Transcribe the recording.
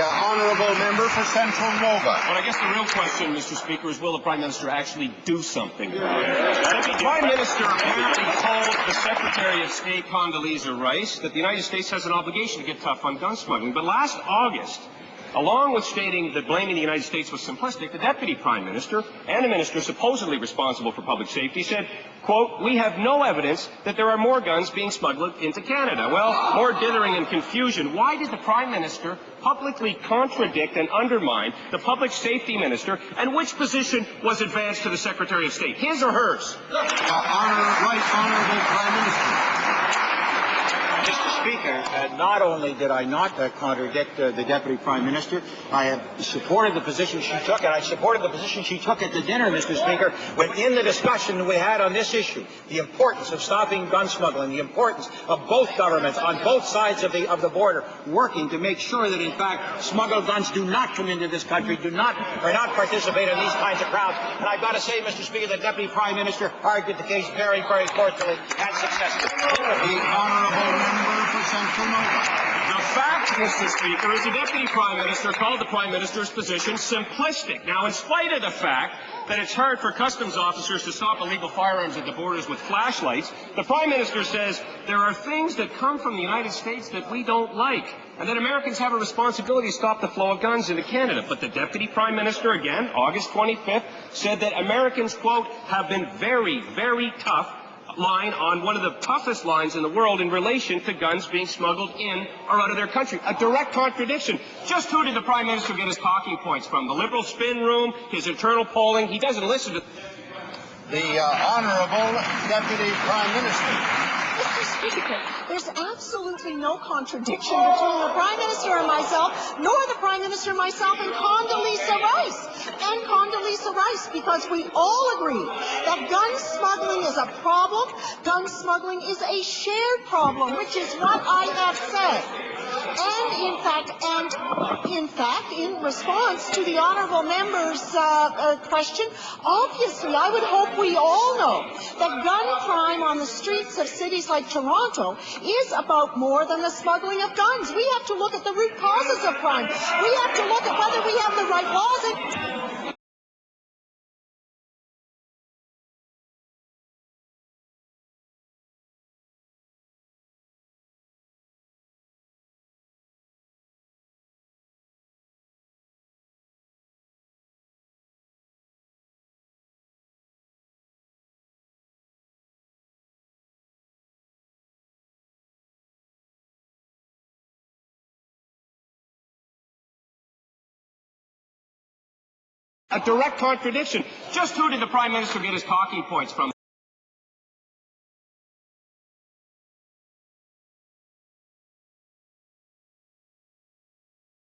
honourable member for Central Nova. Well, I guess the real question, Mr. Speaker, is will the Prime Minister actually do something about it? The Prime Minister apparently told the Secretary of State, Condoleezza Rice, that the United States has an obligation to get tough on gun smuggling. But last August, along with stating that blaming the United States was simplistic, the Deputy Prime Minister and a minister supposedly responsible for public safety said, quote, "We have no evidence that there are more guns being smuggled into Canada." Well, more dithering and confusion. Why did the Prime Minister publicly contradict and undermine the Public Safety Minister, and which position was advanced to the Secretary of State, his or hers? Honourable Prime Minister. Mr. Speaker, not only did I not contradict the Deputy Prime Minister, I have supported the position she took, and I supported the position she took at the dinner, Mr. Speaker, when in the discussion we had on this issue, the importance of stopping gun smuggling, the importance of both governments on both sides of the border working to make sure that, in fact, smuggled guns do not come into this country, are not participate in these kinds of crowds. And I've got to say, Mr. Speaker, the Deputy Prime Minister argued the case very, very forcefully and successfully. The honourable member for Central Nova. The fact, Mr. Speaker, is the Deputy Prime Minister called the Prime Minister's position simplistic. Now, in spite of the fact that it's hard for customs officers to stop illegal firearms at the borders with flashlights, the Prime Minister says there are things that come from the United States that we don't like, and that Americans have a responsibility to stop the flow of guns into Canada. But the Deputy Prime Minister, again, August 25th, said that Americans, quote, have been very, very tough line on one of the toughest lines in the world in relation to guns being smuggled in or out of their country. A direct contradiction. Just who did the Prime Minister get his talking points from? The Liberal spin room, his internal polling? He doesn't listen to... The Honourable Deputy Prime Minister. Mr. Speaker, there's absolutely no contradiction between the Prime Minister and myself, nor the Prime Minister and myself and Condoleezza Rice, because we all agree that gun smuggling is a problem. Gun smuggling is a shared problem, which is what I have said. And in fact, in response to the honourable member's question, obviously I would hope we all know that gun crime on the streets of cities like Toronto is about more than the smuggling of guns. We have to look at the root causes of crime. We have to look at whether we have the right laws. A direct contradiction. Just who did the Prime Minister get his talking points from?